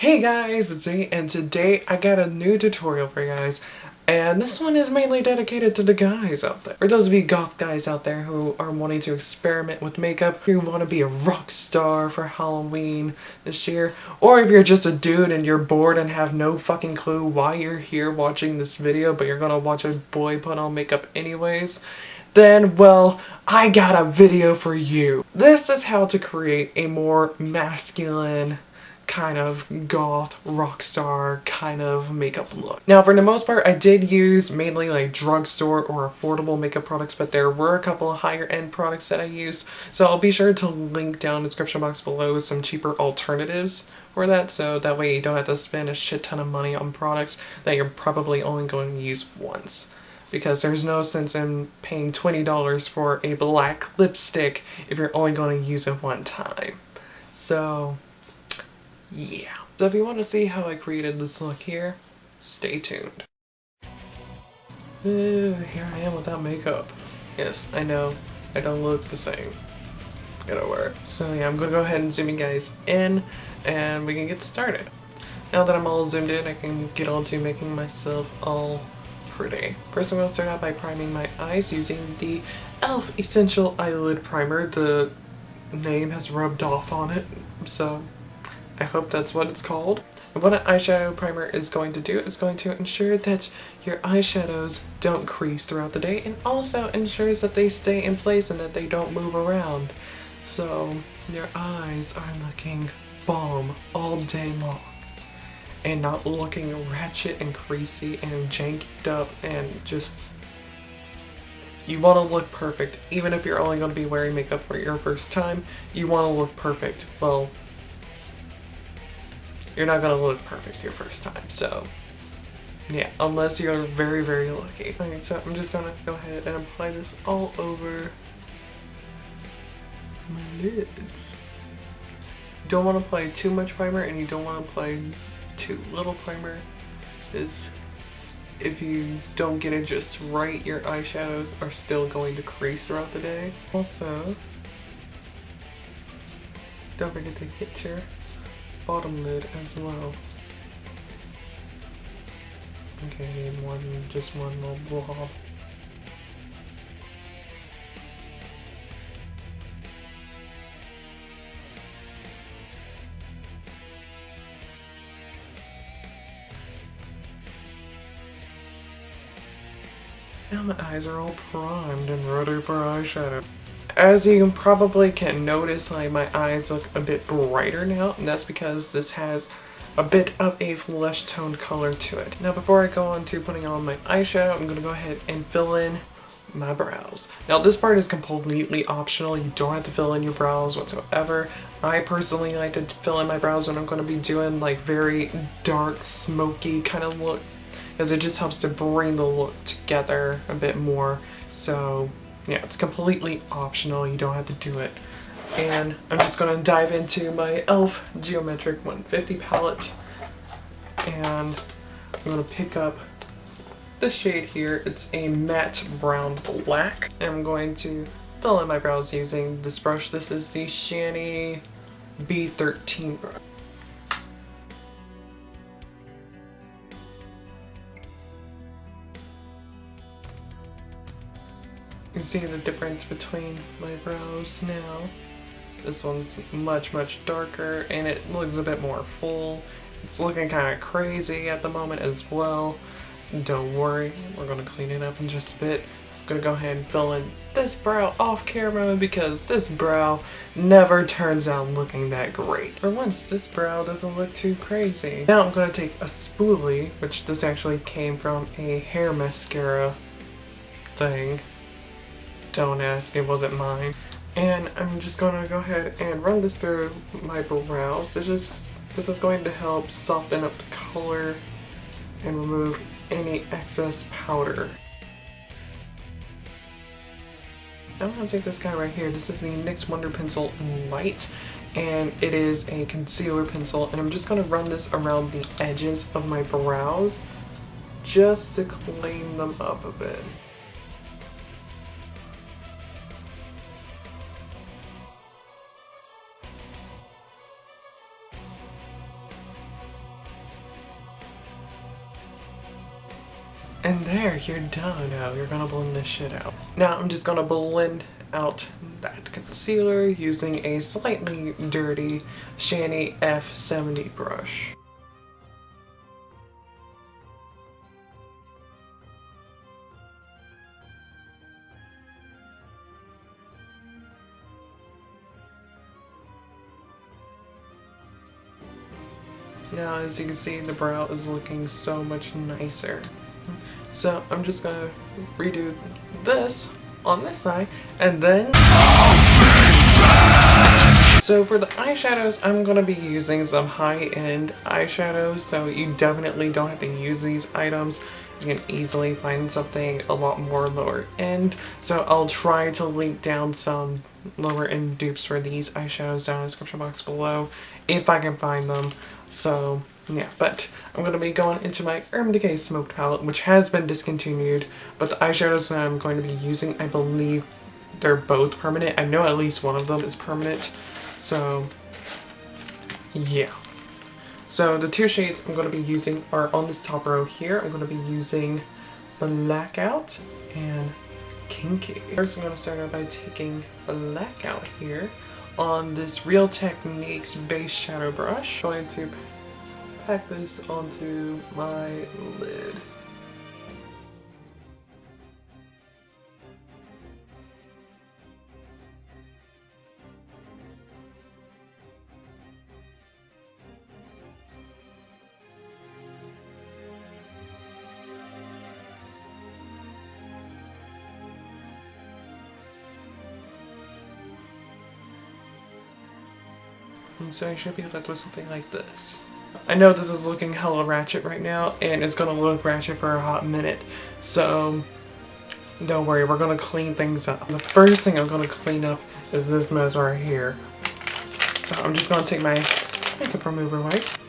Hey guys, it's me, and today I got a new tutorial for you guys, and this one is mainly dedicated to the guys out there. For those of you goth guys out there who are wanting to experiment with makeup, who want to be a rock star for Halloween this year, or if you're just a dude and you're bored and have no fucking clue why you're here watching this video, but you're gonna watch a boy put on makeup anyways, then, well, I got a video for you. This is how to create a more masculine kind of goth rockstar kind of makeup look. Now for the most part I did use mainly like drugstore or affordable makeup products, but there were a couple of higher end products that I used, so I'll be sure to link down in the description box below some cheaper alternatives for that, so that way you don't have to spend a shit ton of money on products that you're probably only going to use once. Because there's no sense in paying $20 for a black lipstick if you're only going to use it one time. So yeah. So if you want to see how I created this look here, stay tuned. Here I am without makeup. Yes, I know, I don't look the same. Gotta work. So yeah, I'm gonna go ahead and zoom you guys in and we can get started. Now that I'm all zoomed in, I can get on to making myself all pretty. First I'm going to start out by priming my eyes using the e.l.f. Essential Eyelid Primer. The name has rubbed off on it, so I hope that's what it's called. And what an eyeshadow primer is going to do is going to ensure that your eyeshadows don't crease throughout the day, and also ensures that they stay in place and that they don't move around. So your eyes are looking bomb all day long and not looking ratchet and creasy and janked up and just... You want to look perfect. Even if you're only going to be wearing makeup for your first time, you want to look perfect. Well, you're not gonna look perfect your first time, so yeah, unless you're very, very lucky. Alright, so I'm just gonna go ahead and apply this all over my lids. You don't want to apply too much primer and you don't want to apply too little primer, because if you don't get it just right, your eyeshadows are still going to crease throughout the day. Also, don't forget to hit your bottom lid as well. Okay, I need just one little blob. Now my eyes are all primed and ready for eyeshadow. As you probably can notice, like, my eyes look a bit brighter now, and that's because this has a bit of a flesh toned color to it. Now before I go on to putting on my eyeshadow, I'm going to go ahead and fill in my brows. Now this part is completely optional. You don't have to fill in your brows whatsoever. I personally like to fill in my brows when I'm going to be doing like very dark, smoky kind of look, because it just helps to bring the look together a bit more. So yeah, it's completely optional, you don't have to do it. And I'm just going to dive into my e.l.f. Geometric 150 palette, and I'm going to pick up the shade here. It's a matte brown black, and I'm going to fill in my brows using this brush. This is the Shani B13 brush. You see the difference between my brows now. This one's much, much darker and it looks a bit more full. It's looking kind of crazy at the moment as well. Don't worry, we're going to clean it up in just a bit. I'm going to go ahead and fill in this brow off camera because this brow never turns out looking that great. For once, this brow doesn't look too crazy. Now I'm going to take a spoolie, which this actually came from a hair mascara thing. Don't ask, it wasn't mine. And I'm just going to go ahead and run this through my brows. This is going to help soften up the color and remove any excess powder. I'm going to take this guy right here. This is the NYX Wonder Pencil in Light, and it is a concealer pencil, and I'm just going to run this around the edges of my brows just to clean them up a bit. And there, you're done. Now you're gonna blend this shit out. Now I'm just gonna blend out that concealer using a slightly dirty Shiny F70 brush. Now, as you can see, the brow is looking so much nicer. So I'm just gonna redo this on this side, and then... So for the eyeshadows, I'm gonna be using some high-end eyeshadows, so you definitely don't have to use these items. You can easily find something a lot more lower end. So I'll try to link down some lower end dupes for these eyeshadows down in the description box below, if I can find them. So yeah, but I'm going to be going into my Decay Smoked palette, which has been discontinued, but the eyeshadows that I'm going to be using, I believe they're both permanent. I know at least one of them is permanent, so yeah. So the two shades I'm going to be using are on this top row here. I'm going to be using Blackout and Kinky. First I'm going to start out by taking Blackout here on this Real Techniques base shadow brush. I'm going to pack this onto my lid. And so I should be left with something like this. I know this is looking hella ratchet right now, and it's gonna look ratchet for a hot minute, so don't worry, we're gonna clean things up. The first thing I'm gonna clean up is this mess right here. So I'm just gonna take my makeup remover wipes.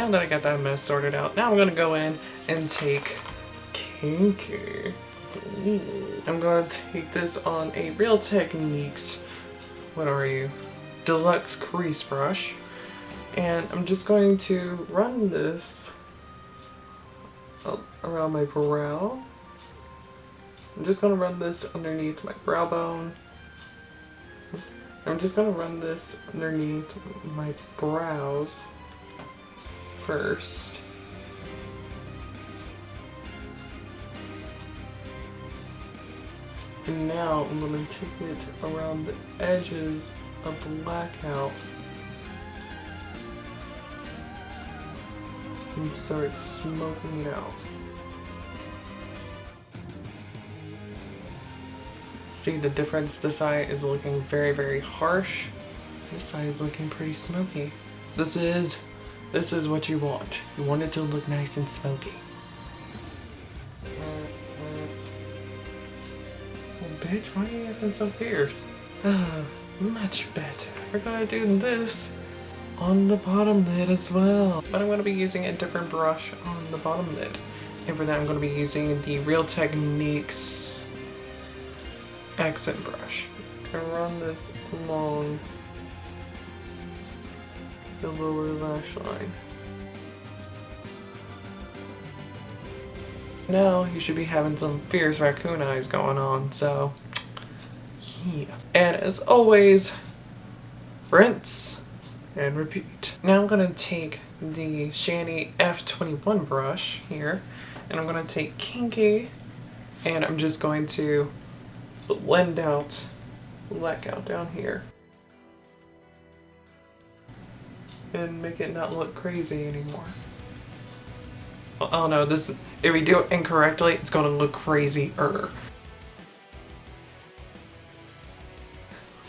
Now that I got that mess sorted out, now I'm gonna go in and take Kinky. I'm gonna take this on a Real Techniques, what are you? Deluxe crease brush, and I'm just going to run this around my brow. I'm just going to run this underneath my brow bone. I'm just going to run this underneath my brows first. And now I'm going to take it around the edges of Blackout and start smoking it out. See the difference? This eye is looking very, very harsh. This eye is looking pretty smoky. This is what you want. You want it to look nice and smoky. Well, bitch, why are you acting so fierce? Much better. We're gonna do this on the bottom lid as well. But I'm gonna be using a different brush on the bottom lid. And for that I'm gonna be using the Real Techniques accent brush. I'm gonna run this along the lower lash line. Now you should be having some fierce raccoon eyes going on, so yeah. And as always, rinse and repeat. Now I'm gonna take the Shiny F21 brush here, and I'm gonna take Kinky, and I'm just going to blend out Blackout down here and make it not look crazy anymore. Oh no, this, if we do it incorrectly, it's gonna look crazier.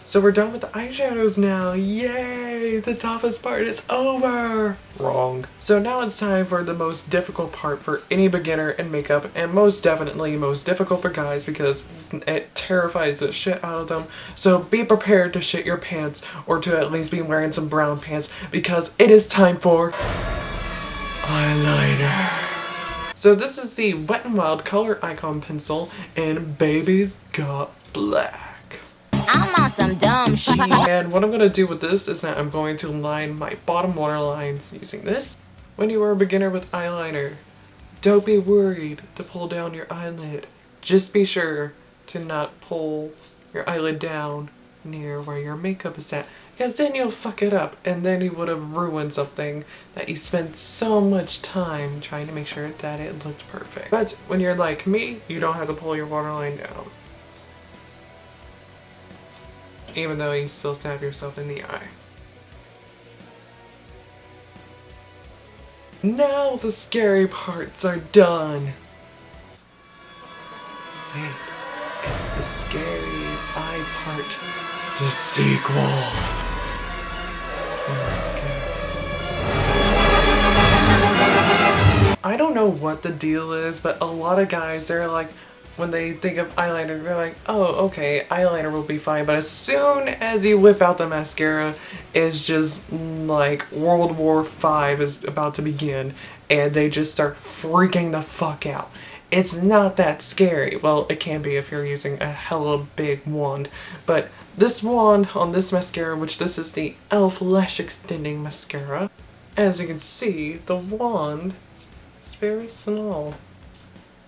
So we're done with the eyeshadows now. Yay! The toughest part is over! Wrong. So now it's time for the most difficult part for any beginner in makeup, and most definitely most difficult for guys because it terrifies the shit out of them. So be prepared to shit your pants, or to at least be wearing some brown pants, because it is time for eyeliner. So this is the Wet n Wild Color Icon Pencil in Baby's Got Black. I'm on some dumb shit. And what I'm going to do with this is that I'm going to line my bottom waterlines using this. When you are a beginner with eyeliner, Don't be worried to pull down your eyelid. Just be sure to not pull your eyelid down near where your makeup is at, because then you'll fuck it up and then you would have ruined something that you spent so much time trying to make sure that it looked perfect. But when you're like me, you don't have to pull your waterline down, even though you still stab yourself in the eye. Now the scary parts are done. Wait, it's the scary eye part. The sequel. I don't know what the deal is, but a lot of guys, they're like, when they think of eyeliner, they're like, oh, okay, eyeliner will be fine. But as soon as you whip out the mascara, it's just like World War V is about to begin, and they just start freaking the fuck out. It's not that scary. Well, it can be if you're using a hella big wand, but this wand on this mascara, which this is the e.l.f. Lash Extending Mascara, as you can see, the wand is very small.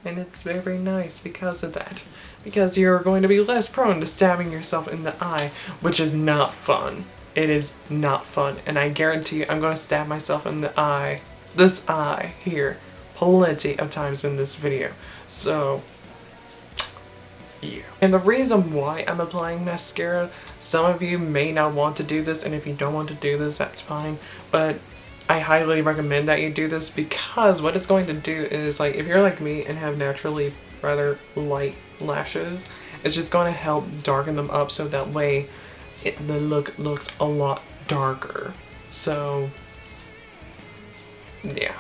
And it's very nice because of that. Because you're going to be less prone to stabbing yourself in the eye, which is not fun. It is not fun. And I guarantee you I'm going to stab myself in the eye, this eye here, plenty of times in this video. So, yeah. And the reason why I'm applying mascara, some of you may not want to do this, and if you don't want to do this, that's fine. But I highly recommend that you do this, because what it's going to do is, like, if you're like me and have naturally rather light lashes, it's just going to help darken them up so that way the look looks a lot darker. So, yeah.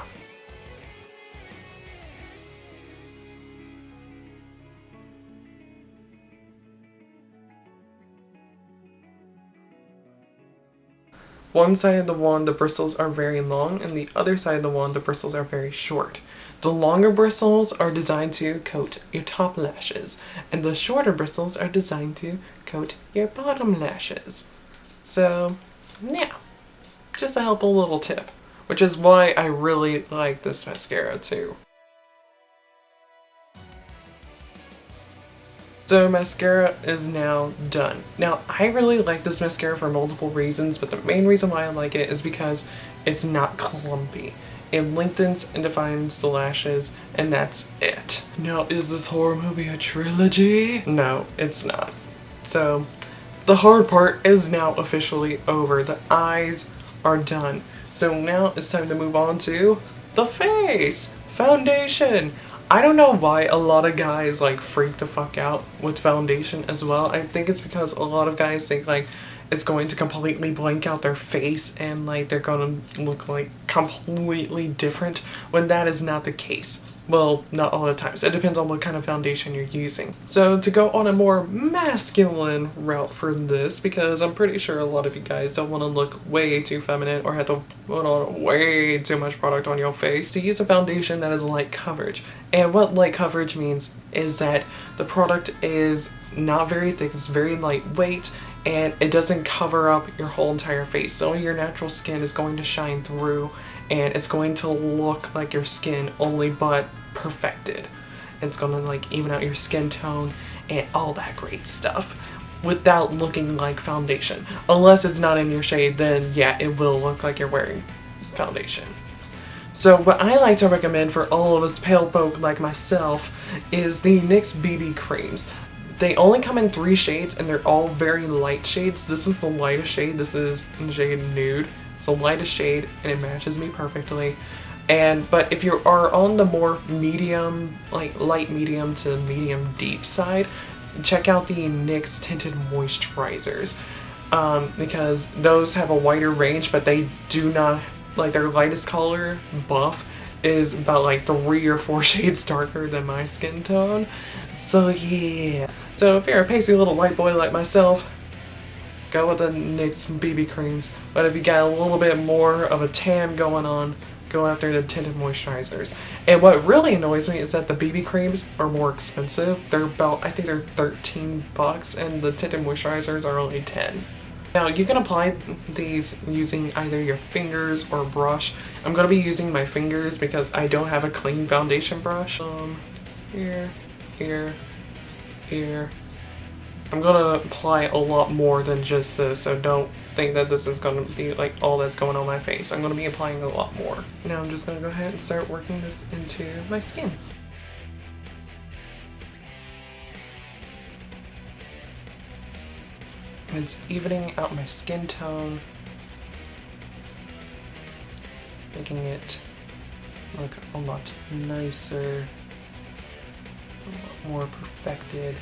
One side of the wand, the bristles are very long, and the other side of the wand, the bristles are very short. The longer bristles are designed to coat your top lashes, and the shorter bristles are designed to coat your bottom lashes. So, yeah, just a helpful little tip, which is why I really like this mascara too. So mascara is now done. Now I really like this mascara for multiple reasons, but the main reason why I like it is because it's not clumpy. It lengthens and defines the lashes, and that's it. Now, is this horror movie a trilogy? No, it's not. So the hard part is now officially over. The eyes are done. So now it's time to move on to the face. Foundation. I don't know why a lot of guys like freak the fuck out with foundation as well. I think it's because a lot of guys think like it's going to completely blank out their face and like they're gonna look like completely different, when that is not the case. Well, not all the times. It depends on what kind of foundation you're using. So to go on a more masculine route for this, because I'm pretty sure a lot of you guys don't want to look way too feminine or have to put on way too much product on your face, to use a foundation that is light coverage. And what light coverage means is that the product is not very thick, it's very lightweight, and it doesn't cover up your whole entire face. So your natural skin is going to shine through, and it's going to look like your skin, only but perfected. It's going to like even out your skin tone and all that great stuff without looking like foundation. Unless it's not in your shade, then yeah, it will look like you're wearing foundation. So what I like to recommend for all of us pale folk like myself is the NYX BB creams. They only come in 3 shades, and they're all very light shades. This is the lightest shade. This is in the shade Nude. It's the lightest shade, and it matches me perfectly. But if you are on the more medium, like light medium to medium deep side, check out the NYX tinted moisturizers, because those have a wider range, but they do not, like their lightest color, Buff, is about like 3 or 4 shades darker than my skin tone. So yeah. So if you're a pasty little white boy like myself, go with the NYX BB creams. But if you got a little bit more of a tan going on, go after the tinted moisturizers. And what really annoys me is that the BB creams are more expensive. They're about, I think they're $13, and the tinted moisturizers are only $10. Now you can apply these using either your fingers or brush. I'm going to be using my fingers because I don't have a clean foundation brush. Here, here, here. I'm going to apply a lot more than just this, so don't think that this is going to be like all that's going on my face. I'm going to be applying a lot more. Now I'm just going to go ahead and start working this into my skin. It's evening out my skin tone, making it look a lot nicer, a lot more perfected.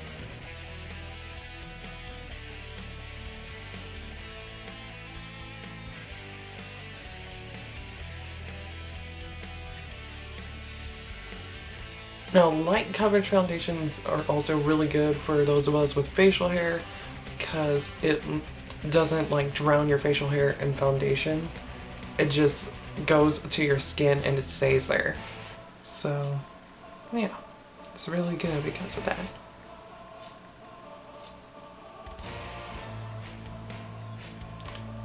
Now, light coverage foundations are also really good for those of us with facial hair because it doesn't like drown your facial hair in foundation. It just goes to your skin and it stays there. So, yeah, it's really good because of that.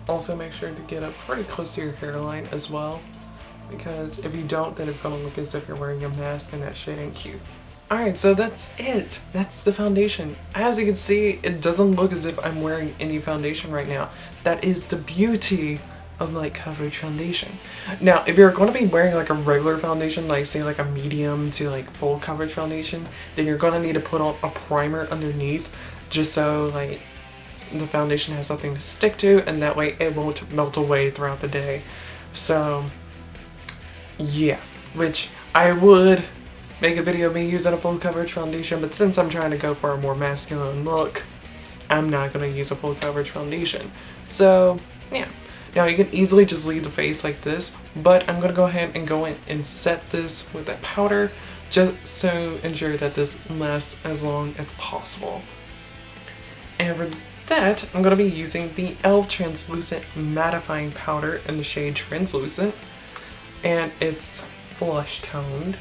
Also, make sure to get up pretty close to your hairline as well, because if you don't, then it's gonna look as if you're wearing a mask and that shit ain't cute. Alright, so that's it. That's the foundation. As you can see, it doesn't look as if I'm wearing any foundation right now. That is the beauty of light coverage foundation. Now, if you're going to be wearing like a regular foundation, like say like a medium to like full coverage foundation, then you're going to need to put on a primer underneath just so like the foundation has something to stick to, and that way it won't melt away throughout the day. So yeah, which I would make a video of me using a full coverage foundation, but since I'm trying to go for a more masculine look, I'm not going to use a full coverage foundation. So yeah, now you can easily just leave the face like this, but I'm going to go ahead and go in and set this with that powder just to ensure that this lasts as long as possible. And for that, I'm going to be using the e.l.f. Translucent Mattifying Powder in the shade Translucent, and it's flush toned,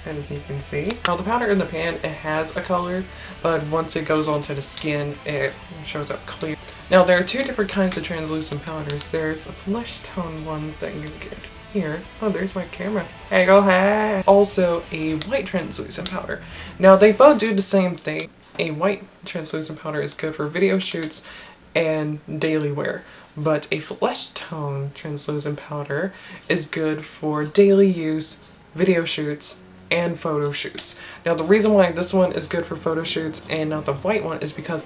as you can see. Now the powder in the pan, it has a color, but once it goes onto the skin, it shows up clear. Now there are two different kinds of translucent powders. There's flesh tone ones that you get here. Oh, there's my camera. Hey, go ahead. Also a white translucent powder. Now they both do the same thing. A white translucent powder is good for video shoots and daily wear, but a flesh tone translucent powder is good for daily use, video shoots, and photo shoots. Now the reason why this one is good for photo shoots and not the white one is because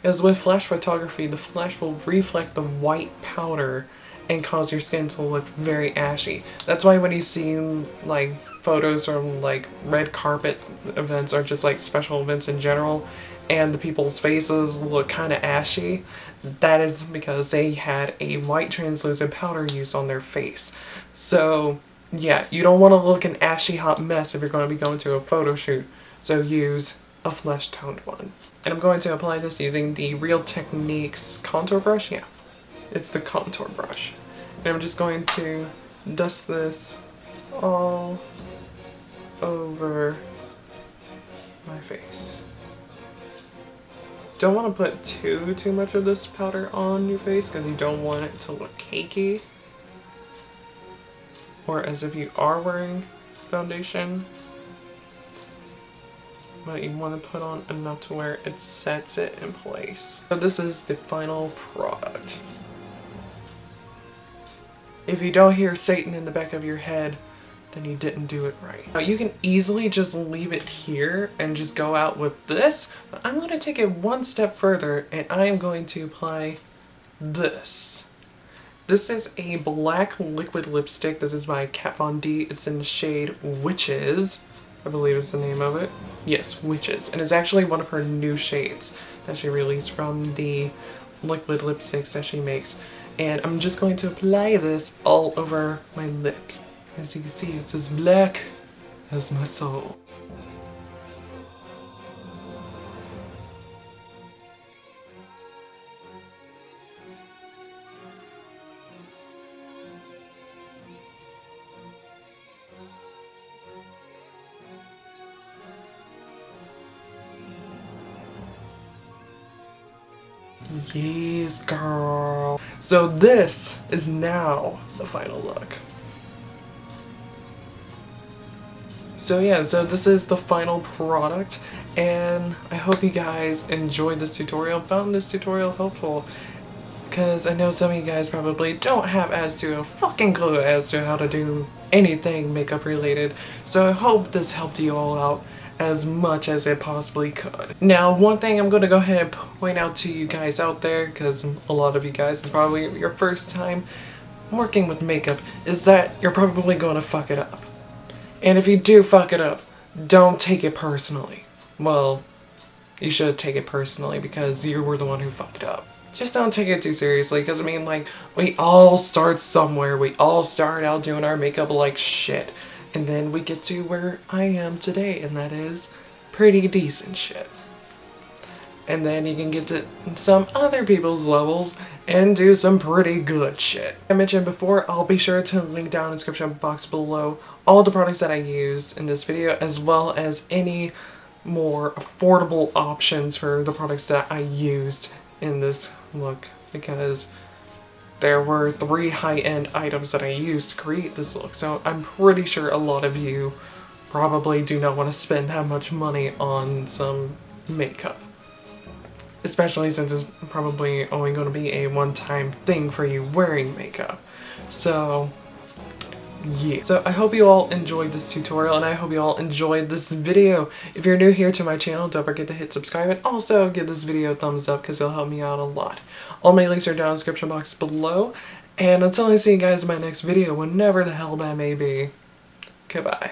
with flash photography, the flash will reflect the white powder and cause your skin to look very ashy. That's why when you see like photos from like red carpet events or just like special events in general, and the people's faces look kind of ashy, that is because they had a white translucent powder used on their face. So yeah, you don't want to look an ashy hot mess if you're going to be going to a photo shoot, so use a flesh toned one. And I'm going to apply this using the Real Techniques contour brush. Yeah, it's the contour brush. And I'm just going to dust this all over my face. Don't want to put too much of this powder on your face because you don't want it to look cakey, or as if you are wearing foundation, but you want to put on enough to where it sets it in place. So this is the final product. If you don't hear Satan in the back of your head, then you didn't do it right. Now you can easily just leave it here and just go out with this, but I'm going to take it one step further and I am going to apply this. This is a black liquid lipstick. This is by Kat Von D. It's in the shade Witches, I believe is the name of it. Yes, Witches. And it's actually one of her new shades that she released from the liquid lipsticks that she makes. And I'm just going to apply this all over my lips. As you can see, it's as black as my soul. Yes, girl. So this is now the final look. So yeah, so this is the final product, and I hope you guys enjoyed this tutorial, found this tutorial helpful, because I know some of you guys probably don't have as to a fucking clue as to how to do anything makeup related, so I hope this helped you all out as much as it possibly could. Now, one thing I'm going to go ahead and point out to you guys out there, because a lot of you guys is probably your first time working with makeup, is that you're probably going to fuck it up. And if you do fuck it up, don't take it personally. Well, you should take it personally because you were the one who fucked up. Just don't take it too seriously, because I mean, like, we all start somewhere. We all start out doing our makeup like shit. And then we get to where I am today, and that is pretty decent shit. And then you can get to some other people's levels and do some pretty good shit. I mentioned before, I'll be sure to link down in the description box below all the products that I used in this video, as well as any more affordable options for the products that I used in this look, because there were 3 high-end items that I used to create this look, so I'm pretty sure a lot of you probably do not want to spend that much money on some makeup. Especially since it's probably only going to be a one-time thing for you wearing makeup. So, yeah. So I hope you all enjoyed this tutorial, and I hope you all enjoyed this video. If you're new here to my channel, don't forget to hit subscribe, and also give this video a thumbs up because it'll help me out a lot. All my links are down in the description box below, and until I see you guys in my next video, whenever the hell that may be, goodbye.